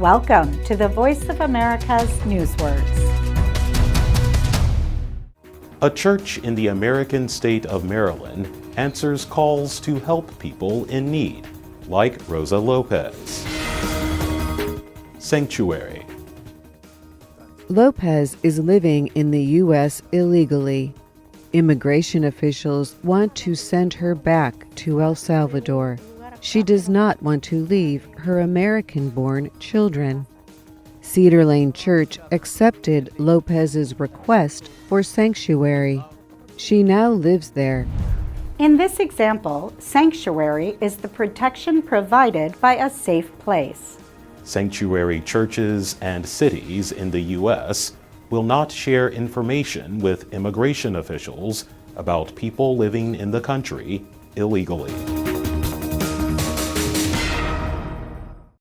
Welcome to the Voice of America's Newswords. A church in the American state of Maryland answers calls to help people in need, like Rosa Lopez. Sanctuary. Lopez is living in the U.S. illegally. Immigration officials want to send her back to El Salvador. She does not want to leave her American-born children. Cedar Lane Church accepted Lopez's request for sanctuary. She now lives there. In this example, sanctuary is the protection provided by a safe place. Sanctuary churches and cities in the U.S. will not share information with immigration officials about people living in the country illegally.